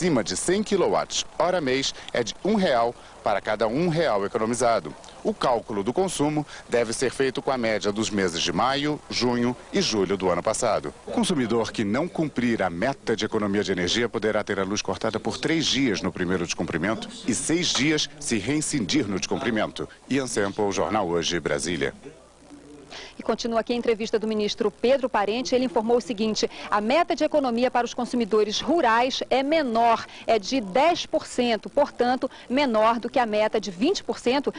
acima de 100 kWh mês é de R$1 para cada R$1 economizado. O cálculo do consumo deve ser feito com a média dos meses de maio, junho e julho do ano passado. O consumidor que não cumprir a meta de economia de energia poderá ter a luz cortada por 3 dias no primeiro descumprimento e 6 dias se reincindir no descumprimento. Ian Semple, Jornal Hoje, Brasília. E continua aqui a entrevista do ministro Pedro Parente. Ele informou o seguinte: a meta de economia para os consumidores rurais é menor, é de 10%, portanto, menor do que a meta de 20%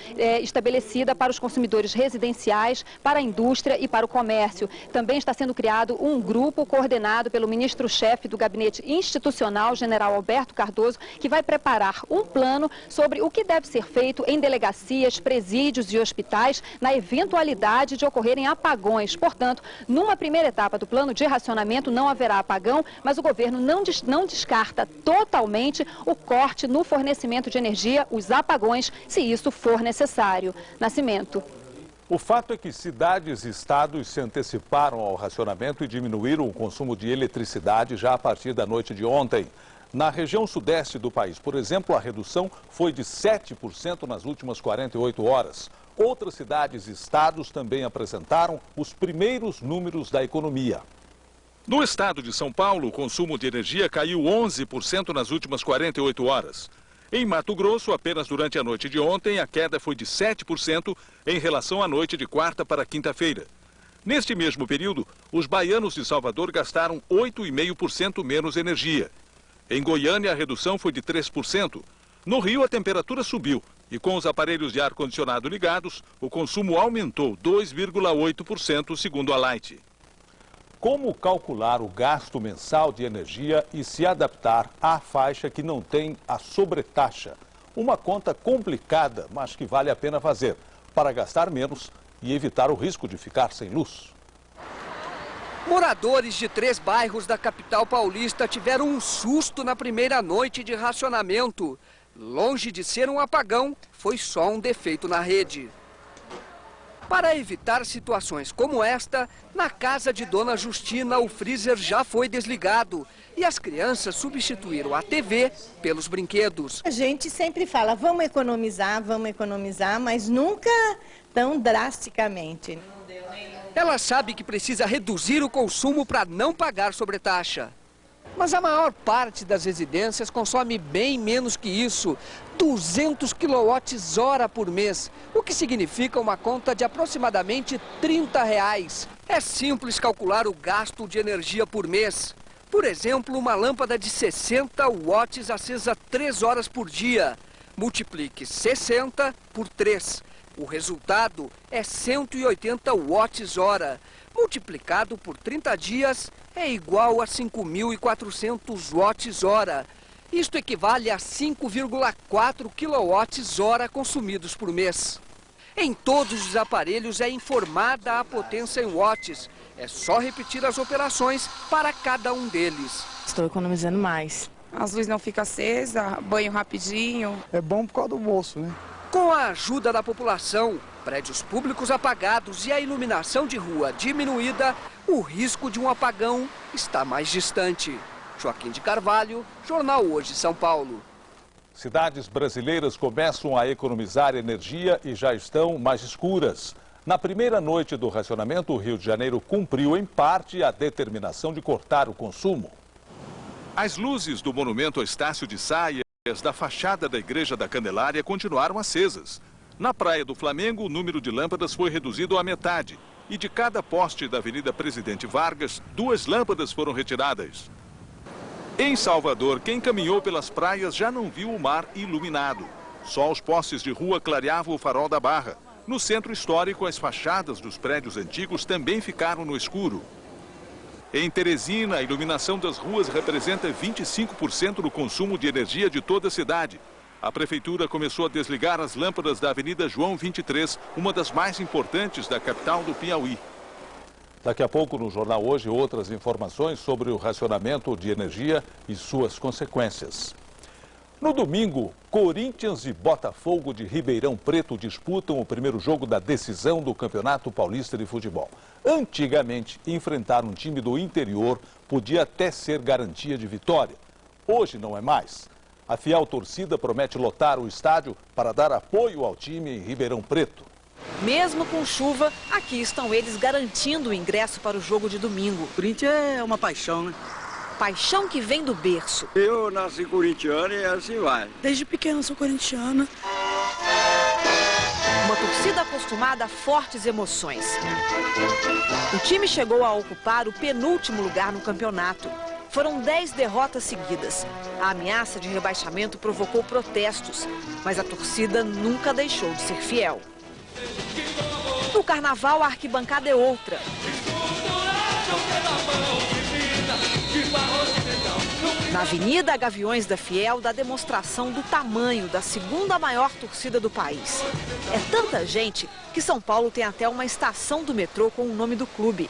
estabelecida para os consumidores residenciais, para a indústria e para o comércio. Também está sendo criado um grupo coordenado pelo ministro-chefe do Gabinete Institucional, general Alberto Cardoso, que vai preparar um plano sobre o que deve ser feito em delegacias, presídios e hospitais na eventualidade de ocorrerem apagões. Portanto, numa primeira etapa do plano de racionamento não haverá apagão, mas o governo não descarta totalmente o corte no fornecimento de energia, os apagões, se isso for necessário. Nascimento. O fato é que cidades e estados se anteciparam ao racionamento e diminuíram o consumo de eletricidade já a partir da noite de ontem. Na região sudeste do país, por exemplo, a redução foi de 7% nas últimas 48 horas. Outras cidades e estados também apresentaram os primeiros números da economia. No estado de São Paulo, o consumo de energia caiu 11% nas últimas 48 horas. Em Mato Grosso, apenas durante a noite de ontem, a queda foi de 7% em relação à noite de quarta para quinta-feira. Neste mesmo período, os baianos de Salvador gastaram 8,5% menos energia. Em Goiânia, a redução foi de 3%. No Rio, a temperatura subiu e, com os aparelhos de ar-condicionado ligados, o consumo aumentou 2,8%, segundo a Light. Como calcular o gasto mensal de energia e se adaptar à faixa que não tem a sobretaxa? Uma conta complicada, mas que vale a pena fazer, para gastar menos e evitar o risco de ficar sem luz. Moradores de 3 bairros da capital paulista tiveram um susto na primeira noite de racionamento. Longe de ser um apagão, foi só um defeito na rede. Para evitar situações como esta, na casa de Dona Justina o freezer já foi desligado e as crianças substituíram a TV pelos brinquedos. A gente sempre fala, vamos economizar, mas nunca tão drasticamente. Ela sabe que precisa reduzir o consumo para não pagar sobretaxa. Mas a maior parte das residências consome bem menos que isso, 200 kWh por mês, o que significa uma conta de aproximadamente R$30. É simples calcular o gasto de energia por mês. Por exemplo, uma lâmpada de 60 watts acesa 3 horas por dia. Multiplique 60 por 3. O resultado é 180 watts-hora. Multiplicado por 30 dias, é igual a 5.400 watts-hora. Isto equivale a 5,4 kWh consumidos por mês. Em todos os aparelhos é informada a potência em watts. É só repetir as operações para cada um deles. Estou economizando mais. As luzes não ficam acesas, banho rapidinho. É bom por causa do bolso, né? Com a ajuda da população, prédios públicos apagados e a iluminação de rua diminuída, o risco de um apagão está mais distante. Joaquim de Carvalho, Jornal Hoje, São Paulo. Cidades brasileiras começam a economizar energia e já estão mais escuras. Na primeira noite do racionamento, o Rio de Janeiro cumpriu em parte a determinação de cortar o consumo. As luzes do monumento Estácio de Sá e da fachada da Igreja da Candelária continuaram acesas. Na Praia do Flamengo, o número de lâmpadas foi reduzido à metade. E de cada poste da Avenida Presidente Vargas, 2 lâmpadas foram retiradas. Em Salvador, quem caminhou pelas praias já não viu o mar iluminado. Só os postes de rua clareavam o farol da Barra. No centro histórico, as fachadas dos prédios antigos também ficaram no escuro. Em Teresina, a iluminação das ruas representa 25% do consumo de energia de toda a cidade. A prefeitura começou a desligar as lâmpadas da Avenida João 23, uma das mais importantes da capital do Piauí. Daqui a pouco, no Jornal Hoje, outras informações sobre o racionamento de energia e suas consequências. No domingo, Corinthians e Botafogo de Ribeirão Preto disputam o primeiro jogo da decisão do Campeonato Paulista de Futebol. Antigamente, enfrentar um time do interior podia até ser garantia de vitória. Hoje não é mais. A fiel torcida promete lotar o estádio para dar apoio ao time em Ribeirão Preto. Mesmo com chuva, aqui estão eles garantindo o ingresso para o jogo de domingo. O Corinthians é uma paixão, né? Paixão que vem do berço. Eu nasci corintiano e assim vai. Desde pequena sou corintiana. Uma torcida acostumada a fortes emoções. O time chegou a ocupar o penúltimo lugar no campeonato. Foram 10 derrotas seguidas. A ameaça de rebaixamento provocou protestos, mas a torcida nunca deixou de ser fiel. No carnaval, a arquibancada é outra. Na Avenida Gaviões da Fiel, dá demonstração do tamanho da segunda maior torcida do país. É tanta gente que São Paulo tem até uma estação do metrô com o nome do clube.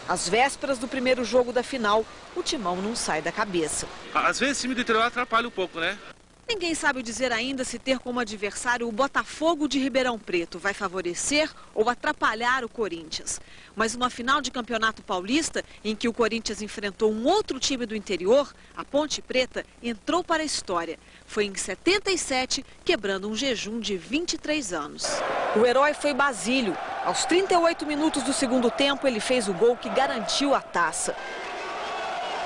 Às vésperas do primeiro jogo da final, o timão não sai da cabeça. Às vezes o time do interior atrapalha um pouco, né? Ninguém sabe dizer ainda se ter como adversário o Botafogo de Ribeirão Preto vai favorecer ou atrapalhar o Corinthians. Mas uma final de Campeonato Paulista, em que o Corinthians enfrentou um outro time do interior, a Ponte Preta, entrou para a história. Foi em 77, quebrando um jejum de 23 anos. O herói foi Basílio. Aos 38 minutos do segundo tempo, ele fez o gol que garantiu a taça.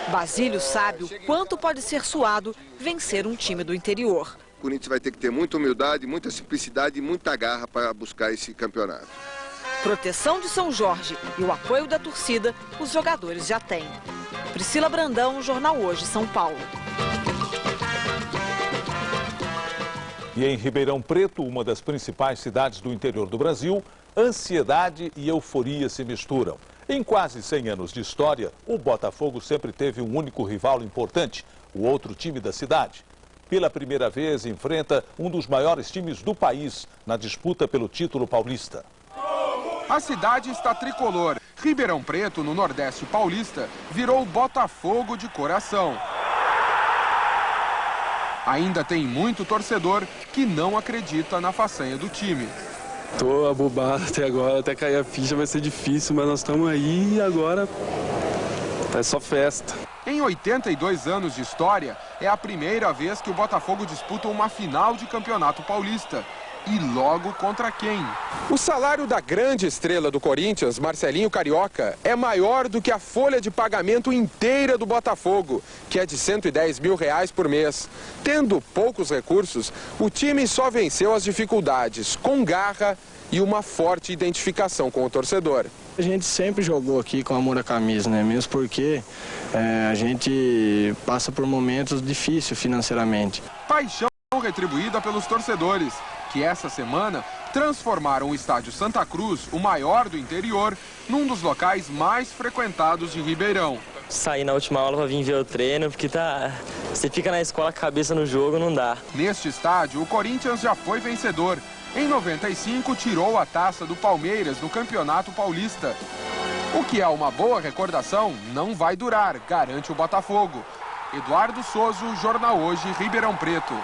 Basílio sabe o quanto pode ser suado vencer um time do interior. O Corinthians vai ter que ter muita humildade, muita simplicidade e muita garra para buscar esse campeonato. Proteção de São Jorge e o apoio da torcida, os jogadores já têm. Priscila Brandão, Jornal Hoje, São Paulo. E em Ribeirão Preto, uma das principais cidades do interior do Brasil, ansiedade e euforia se misturam. Em quase 100 anos de história, o Botafogo sempre teve um único rival importante, o outro time da cidade. Pela primeira vez, enfrenta um dos maiores times do país na disputa pelo título paulista. A cidade está tricolor. Ribeirão Preto, no Nordeste paulista, virou Botafogo de coração. Ainda tem muito torcedor que não acredita na façanha do time. Tô abobado até agora, até cair a ficha vai ser difícil, mas nós estamos aí e agora é só festa. Em 82 anos de história, é a primeira vez que o Botafogo disputa uma final de Campeonato Paulista. E logo contra quem? O salário da grande estrela do Corinthians, Marcelinho Carioca, é maior do que a folha de pagamento inteira do Botafogo, que é de R$110 mil por mês. Tendo poucos recursos, o time só venceu as dificuldades com garra e uma forte identificação com o torcedor. A gente sempre jogou aqui com amor à camisa, né? Mesmo porque a gente passa por momentos difíceis financeiramente. Paixão retribuída pelos torcedores, que essa semana transformaram o estádio Santa Cruz, o maior do interior, num dos locais mais frequentados de Ribeirão. Sair na última aula para vir ver o treino, porque você fica na escola com a cabeça no jogo, não dá. Neste estádio, o Corinthians já foi vencedor. Em 95, tirou a taça do Palmeiras no Campeonato Paulista. O que é uma boa recordação não vai durar, garante o Botafogo. Eduardo Souza, Jornal Hoje, Ribeirão Preto.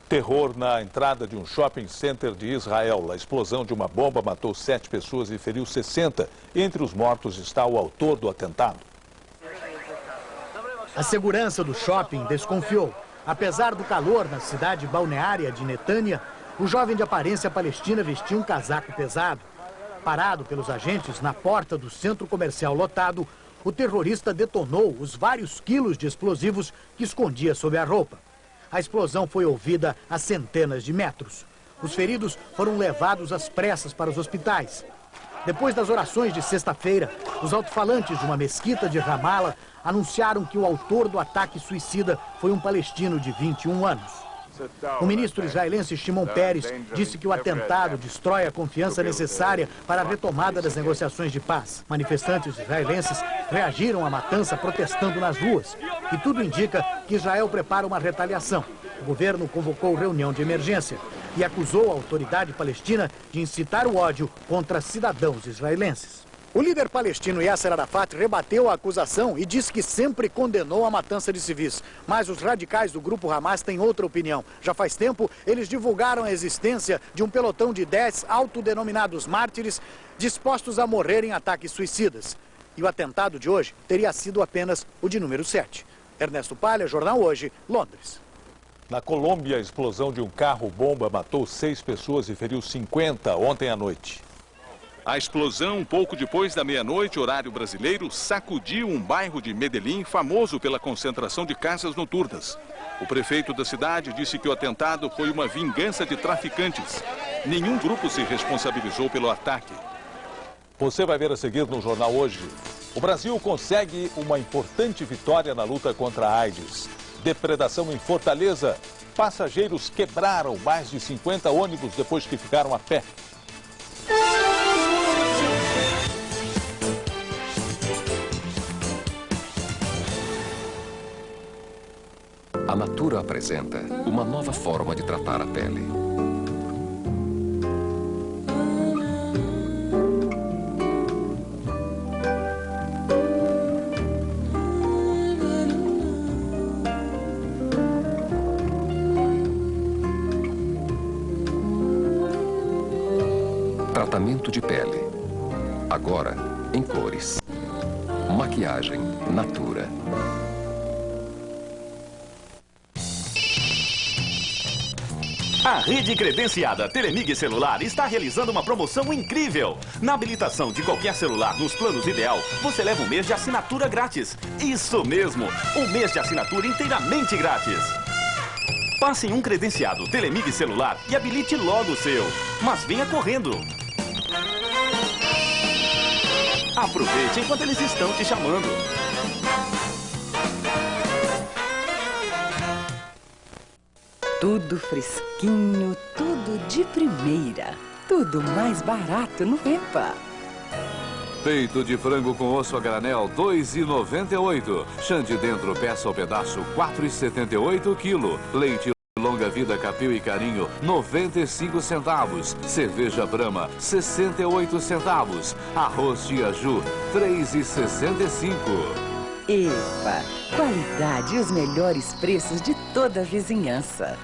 Terror na entrada de um shopping center de Israel. A explosão de uma bomba matou 7 pessoas e feriu 60. Entre os mortos está o autor do atentado. A segurança do shopping desconfiou. Apesar do calor na cidade balneária de Netânia, o jovem de aparência palestina vestia um casaco pesado. Parado pelos agentes na porta do centro comercial lotado, o terrorista detonou os vários quilos de explosivos que escondia sob a roupa. A explosão foi ouvida a centenas de metros. Os feridos foram levados às pressas para os hospitais. Depois das orações de sexta-feira, os alto-falantes de uma mesquita de Ramallah anunciaram que o autor do ataque suicida foi um palestino de 21 anos. O ministro israelense Shimon Peres disse que o atentado destrói a confiança necessária para a retomada das negociações de paz. Manifestantes israelenses reagiram à matança protestando nas ruas. E tudo indica que Israel prepara uma retaliação. O governo convocou reunião de emergência e acusou a autoridade palestina de incitar o ódio contra cidadãos israelenses. O líder palestino Yasser Arafat rebateu a acusação e disse que sempre condenou a matança de civis. Mas os radicais do grupo Hamas têm outra opinião. Já faz tempo, eles divulgaram a existência de um pelotão de 10 autodenominados mártires dispostos a morrer em ataques suicidas. E o atentado de hoje teria sido apenas o de número 7. Ernesto Palha, Jornal Hoje, Londres. Na Colômbia, a explosão de um carro-bomba matou 6 pessoas e feriu 50 ontem à noite. A explosão, um pouco depois da meia-noite, horário brasileiro, sacudiu um bairro de Medellín famoso pela concentração de casas noturnas. O prefeito da cidade disse que o atentado foi uma vingança de traficantes. Nenhum grupo se responsabilizou pelo ataque. Você vai ver a seguir no Jornal Hoje. O Brasil consegue uma importante vitória na luta contra a AIDS. Depredação em Fortaleza. Passageiros quebraram mais de 50 ônibus depois que ficaram a pé. A Natura apresenta uma nova forma de tratar a pele. Tratamento de pele. Agora em cores. Maquiagem Natura. A rede credenciada Telemig Celular está realizando uma promoção incrível. Na habilitação de qualquer celular nos planos Ideal, você leva um mês de assinatura grátis. Isso mesmo, um mês de assinatura inteiramente grátis. Passe em um credenciado Telemig Celular e habilite logo o seu. Mas venha correndo. Aproveite enquanto eles estão te chamando. Tudo fresquinho, tudo de primeira. Tudo mais barato no EPA. Peito de frango com osso a granel, R$ 2,98. Xande dentro, peça ao pedaço, R$ 4,78 o quilo. Leite Longa Vida Capil e Carinho, 95 centavos. Cerveja Brahma, 68 centavos. Arroz Tiaju, 3,65. EPA, qualidade e os melhores preços de toda a vizinhança.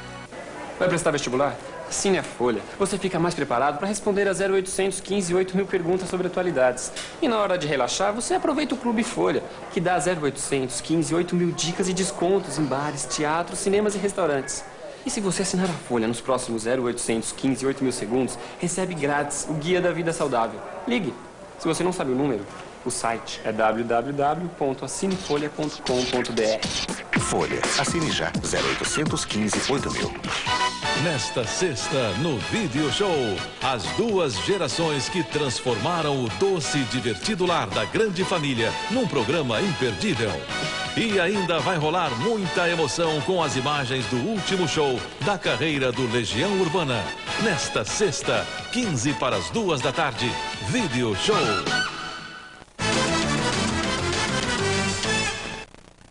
Vai prestar vestibular? Assine a Folha. Você fica mais preparado para responder a 0800 15 8.000 perguntas sobre atualidades. E na hora de relaxar, você aproveita o Clube Folha, que dá 0800 15 8.000 dicas e descontos em bares, teatros, cinemas e restaurantes. E se você assinar a Folha nos próximos 0800 15 8.000 segundos, recebe grátis o Guia da Vida Saudável. Ligue. Se você não sabe o número, o site é www.assinefolha.com.br. Folha. Assine já. 0800 15 8.000. Nesta sexta, no Video Show, as duas gerações que transformaram o doce e divertido lar da grande família num programa imperdível. E ainda vai rolar muita emoção com as imagens do último show da carreira do Legião Urbana. Nesta sexta, 15 para as 2 da tarde, Video Show.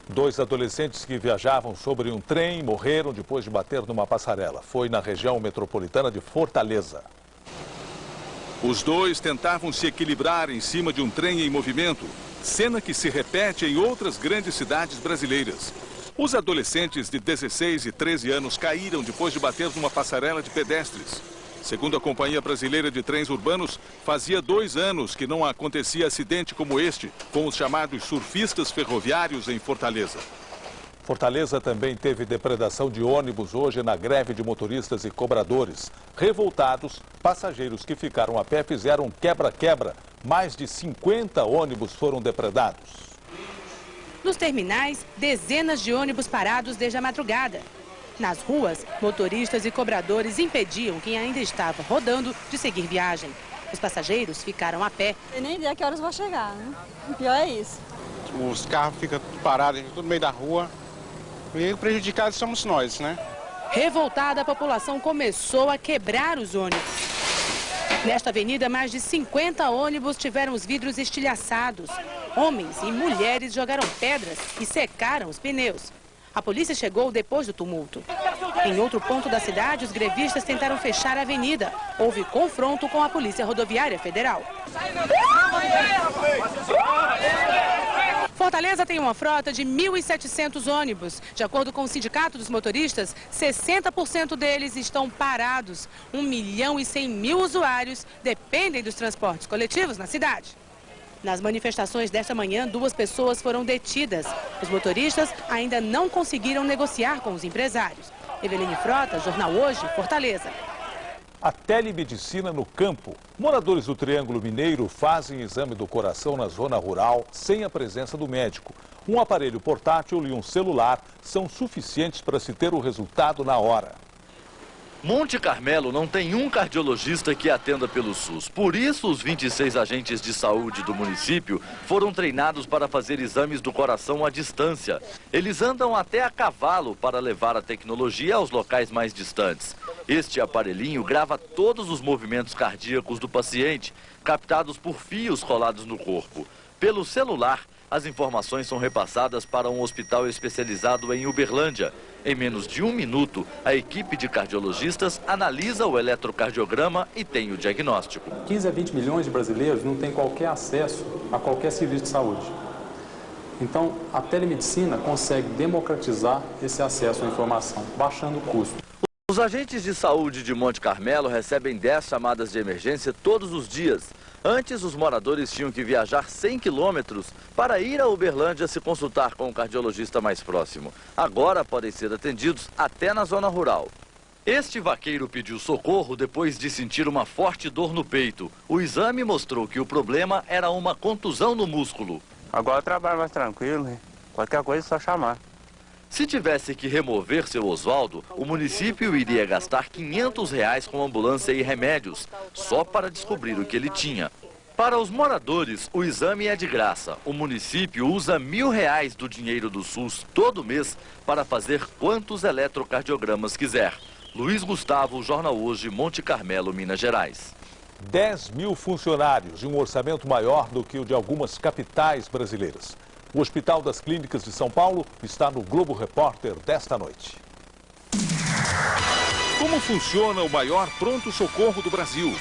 2 adolescentes que viajavam sobre um trem morreram depois de bater numa passarela. Foi na região metropolitana de Fortaleza. Os dois tentavam se equilibrar em cima de um trem em movimento, cena que se repete em outras grandes cidades brasileiras. Os adolescentes de 16 e 13 anos caíram depois de bater numa passarela de pedestres. Segundo a Companhia Brasileira de Trens Urbanos, fazia 2 anos que não acontecia acidente como este, com os chamados surfistas ferroviários em Fortaleza. Fortaleza também teve depredação de ônibus hoje na greve de motoristas e cobradores. Revoltados, passageiros que ficaram a pé fizeram quebra-quebra. Mais de 50 ônibus foram depredados. Nos terminais, dezenas de ônibus parados desde a madrugada. Nas ruas, motoristas e cobradores impediam quem ainda estava rodando de seguir viagem. Os passageiros ficaram a pé. Eu nem ideia que horas vou chegar, né? O pior é isso. Os carros ficam parados tudo no meio da rua. E prejudicados somos nós, né? Revoltada, a população começou a quebrar os ônibus. Nesta avenida, mais de 50 ônibus tiveram os vidros estilhaçados. Homens e mulheres jogaram pedras e secaram os pneus. A polícia chegou depois do tumulto. Em outro ponto da cidade, os grevistas tentaram fechar a avenida. Houve confronto com a Polícia Rodoviária Federal. Fortaleza tem uma frota de 1.700 ônibus. De acordo com o Sindicato dos Motoristas, 60% deles estão parados. 1.100.000 usuários dependem dos transportes coletivos na cidade. Nas manifestações desta manhã, 2 pessoas foram detidas. Os motoristas ainda não conseguiram negociar com os empresários. Eveline Frota, Jornal Hoje, Fortaleza. A telemedicina no campo. Moradores do Triângulo Mineiro fazem exame do coração na zona rural sem a presença do médico. Um aparelho portátil e um celular são suficientes para se ter o resultado na hora. Monte Carmelo não tem um cardiologista que atenda pelo SUS. Por isso, os 26 agentes de saúde do município foram treinados para fazer exames do coração à distância. Eles andam até a cavalo para levar a tecnologia aos locais mais distantes. Este aparelhinho grava todos os movimentos cardíacos do paciente, captados por fios colados no corpo. Pelo celular, as informações são repassadas para um hospital especializado em Uberlândia. Em menos de 1 minuto, a equipe de cardiologistas analisa o eletrocardiograma e tem o diagnóstico. 15 a 20 milhões de brasileiros não têm qualquer acesso a qualquer serviço de saúde. Então, a telemedicina consegue democratizar esse acesso à informação, baixando o custo. Os agentes de saúde de Monte Carmelo recebem 10 chamadas de emergência todos os dias. Antes, os moradores tinham que viajar 100 quilômetros para ir a Uberlândia se consultar com o cardiologista mais próximo. Agora podem ser atendidos até na zona rural. Este vaqueiro pediu socorro depois de sentir uma forte dor no peito. O exame mostrou que o problema era uma contusão no músculo. Agora eu trabalho mais tranquilo, né? Qualquer coisa é só chamar. Se tivesse que remover seu Oswaldo, o município iria gastar R$500 com ambulância e remédios, só para descobrir o que ele tinha. Para os moradores, o exame é de graça. O município usa R$1.000 do dinheiro do SUS todo mês para fazer quantos eletrocardiogramas quiser. Luiz Gustavo, Jornal Hoje, Monte Carmelo, Minas Gerais. 10 mil funcionários e um orçamento maior do que o de algumas capitais brasileiras. O Hospital das Clínicas de São Paulo está no Globo Repórter desta noite. Como funciona o maior pronto-socorro do Brasil?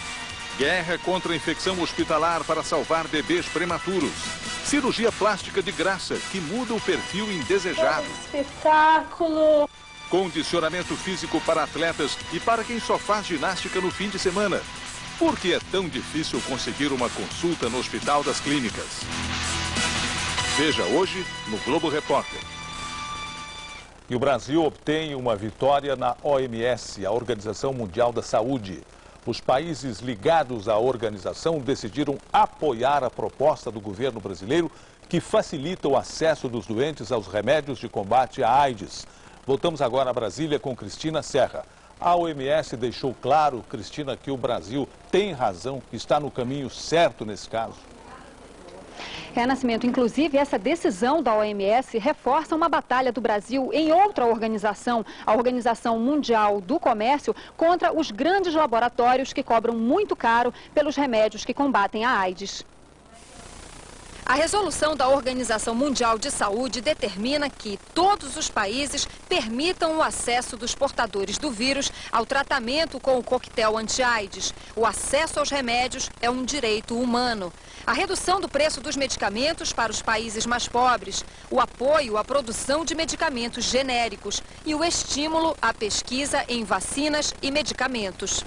Guerra contra a infecção hospitalar para salvar bebês prematuros. Cirurgia plástica de graça que muda o perfil indesejado. Espetáculo! Condicionamento físico para atletas e para quem só faz ginástica no fim de semana. Por que é tão difícil conseguir uma consulta no Hospital das Clínicas? Veja hoje no Globo Repórter. E o Brasil obtém uma vitória na OMS, a Organização Mundial da Saúde. Os países ligados à organização decidiram apoiar a proposta do governo brasileiro que facilita o acesso dos doentes aos remédios de combate à AIDS. Voltamos agora a Brasília com Cristina Serra. A OMS deixou claro, Cristina, que o Brasil tem razão, que está no caminho certo nesse caso. Nascimento, inclusive, essa decisão da OMS reforça uma batalha do Brasil em outra organização, a Organização Mundial do Comércio, contra os grandes laboratórios que cobram muito caro pelos remédios que combatem a AIDS. A resolução da Organização Mundial de Saúde determina que todos os países permitam o acesso dos portadores do vírus ao tratamento com o coquetel anti-AIDS. O acesso aos remédios é um direito humano. A redução do preço dos medicamentos para os países mais pobres, o apoio à produção de medicamentos genéricos e o estímulo à pesquisa em vacinas e medicamentos.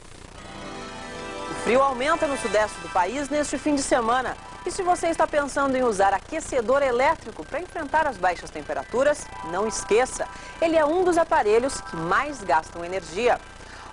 O frio aumenta no sudeste do país neste fim de semana. E se você está pensando em usar aquecedor elétrico para enfrentar as baixas temperaturas, não esqueça, ele é um dos aparelhos que mais gastam energia.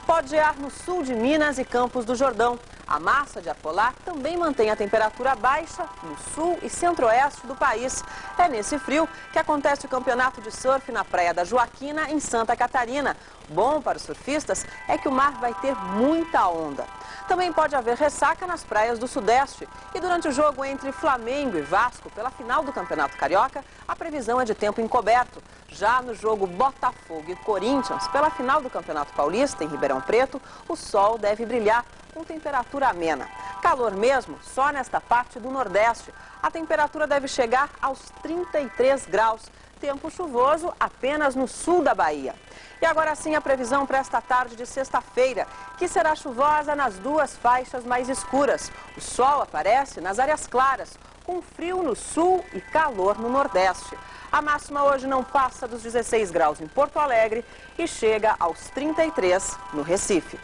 Pode gear no sul de Minas e Campos do Jordão. A massa de ar polar também mantém a temperatura baixa no sul e centro-oeste do país. É nesse frio que acontece o campeonato de surf na Praia da Joaquina, em Santa Catarina. Bom para os surfistas é que o mar vai ter muita onda. Também pode haver ressaca nas praias do Sudeste. E durante o jogo entre Flamengo e Vasco, pela final do Campeonato Carioca, a previsão é de tempo encoberto. Já no jogo Botafogo e Corinthians, pela final do Campeonato Paulista, em Ribeirão Preto, o sol deve brilhar com temperatura amena. Calor mesmo só nesta parte do Nordeste. A temperatura deve chegar aos 33 graus. Tempo chuvoso apenas no sul da Bahia. E agora sim a previsão para esta tarde de sexta-feira, que será chuvosa nas duas faixas mais escuras. O sol aparece nas áreas claras, com frio no sul e calor no Nordeste. A máxima hoje não passa dos 16 graus em Porto Alegre e chega aos 33 no Recife.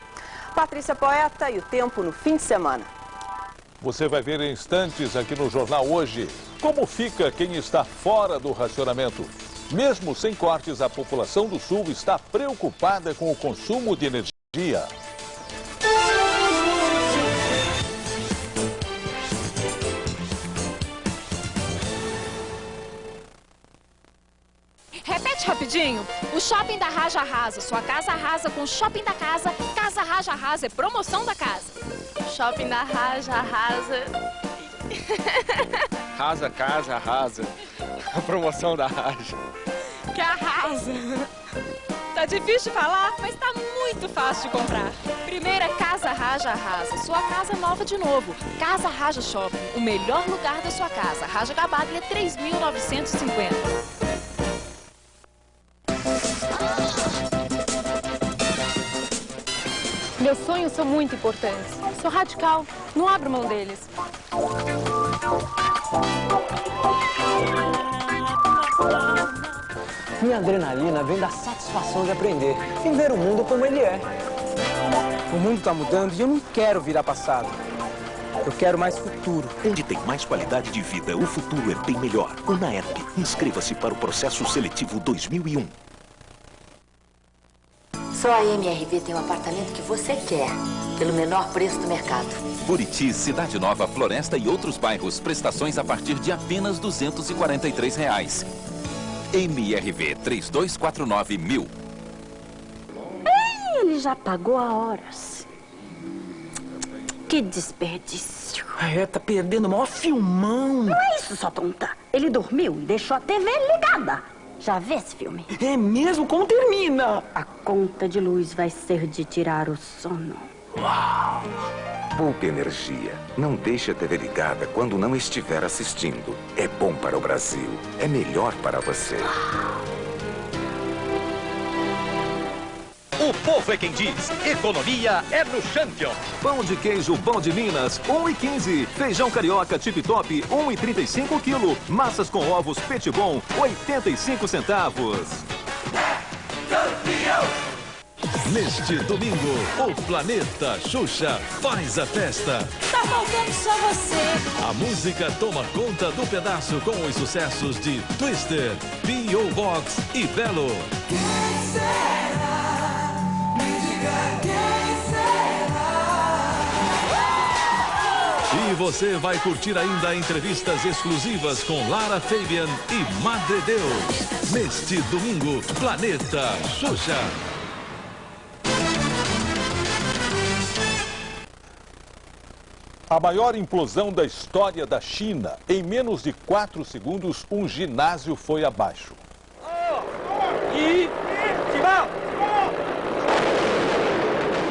Patrícia Poeta e o tempo no fim de semana. Você vai ver em instantes aqui no Jornal Hoje como fica quem está fora do racionamento. Mesmo sem cortes, a população do Sul está preocupada com o consumo de energia. Repete rapidinho. O shopping da Raja arrasa. Sua casa arrasa com o shopping da casa. Casa Raja arrasa é promoção da casa. Shopping da Raja arrasa. Rasa, casa, arrasa. A promoção da Raja. Que arrasa. Tá difícil de falar, mas tá muito fácil de comprar. Primeiro é Casa Raja arrasa. Sua casa nova de novo. Casa Raja Shopping. O melhor lugar da sua casa. Raja Gabaglia 3.950. Meus sonhos são muito importantes. Sou radical, não abro mão deles. Minha adrenalina vem da satisfação de aprender e ver o mundo como ele é. O mundo está mudando e eu não quero virar passado. Eu quero mais futuro. Onde tem mais qualidade de vida, o futuro é bem melhor. UNAERP. Inscreva-se para o processo seletivo 2001. Só a MRV tem o apartamento que você quer, pelo menor preço do mercado. Buriti, Cidade Nova, Floresta e outros bairros. Prestações a partir de apenas R$ 243. MRV 3249.000. Ele já pagou há horas. Que desperdício. Tá perdendo o maior filmão. Não é isso, sua tonta. Ele dormiu e deixou a TV ligada. Já vê esse filme? É mesmo? Como termina? A conta de luz vai ser de tirar o sono. Uau! Poupe energia. Não deixe a TV ligada quando não estiver assistindo. É bom para o Brasil. É melhor para você. O povo é quem diz. Economia é no Champion. Pão de queijo Bom de Minas, 1,15. Feijão carioca Tip Top, 1,35 o quilo. Massas com ovos Petit Bom, 85 centavos. Neste domingo, o Planeta Xuxa faz a festa. Tá faltando só você. A música toma conta do pedaço com os sucessos de Twister, P.O. Box e Belo. Quem será? Me diga quem será? E você vai curtir ainda entrevistas exclusivas com Lara Fabian e Madre Deus. Neste domingo, Planeta Xuxa. A maior implosão da história da China. Em menos de 4 segundos, um ginásio foi abaixo.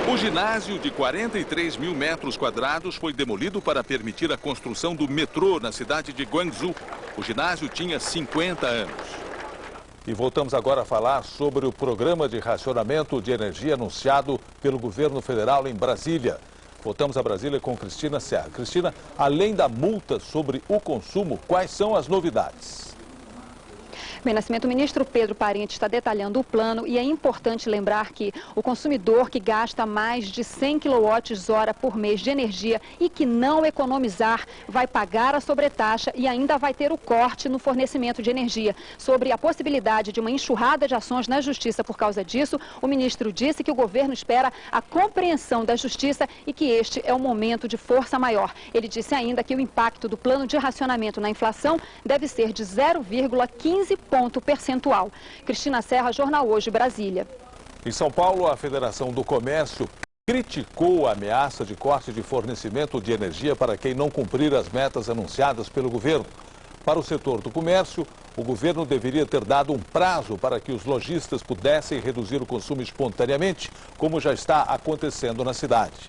O ginásio de 43 mil metros quadrados foi demolido para permitir a construção do metrô na cidade de Guangzhou. O ginásio tinha 50 anos. E voltamos agora a falar sobre o programa de racionamento de energia anunciado pelo governo federal em Brasília. Voltamos a Brasília com Cristina Serra. Cristina, além da multa sobre o consumo, quais são as novidades? Bem, Nascimento, o ministro Pedro Parente está detalhando o plano e é importante lembrar que o consumidor que gasta mais de 100 kWh por mês de energia e que não economizar vai pagar a sobretaxa e ainda vai ter o corte no fornecimento de energia. Sobre a possibilidade de uma enxurrada de ações na Justiça por causa disso, o ministro disse que o governo espera a compreensão da Justiça e que este é um momento de força maior. Ele disse ainda que o impacto do plano de racionamento na inflação deve ser de 0,15 ponto percentual. Cristina Serra, Jornal Hoje, Brasília. Em São Paulo, a Federação do Comércio criticou a ameaça de corte de fornecimento de energia para quem não cumprir as metas anunciadas pelo governo. Para o setor do comércio, o governo deveria ter dado um prazo para que os lojistas pudessem reduzir o consumo espontaneamente, como já está acontecendo na cidade.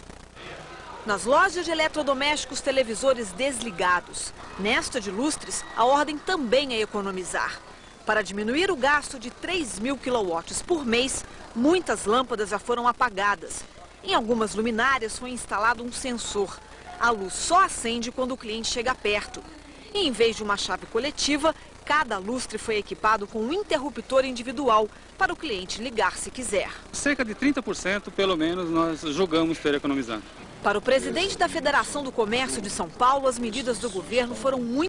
Nas lojas de eletrodomésticos, televisores desligados. Nesta de lustres, a ordem também é economizar. Para diminuir o gasto de 3.000 kW por mês, muitas lâmpadas já foram apagadas. Em algumas luminárias foi instalado um sensor. A luz só acende quando o cliente chega perto. E em vez de uma chave coletiva, cada lustre foi equipado com um interruptor individual para o cliente ligar se quiser. Cerca de 30%, pelo menos, nós julgamos ter economizado. Para o presidente da Federação do Comércio de São Paulo, as medidas do governo foram muito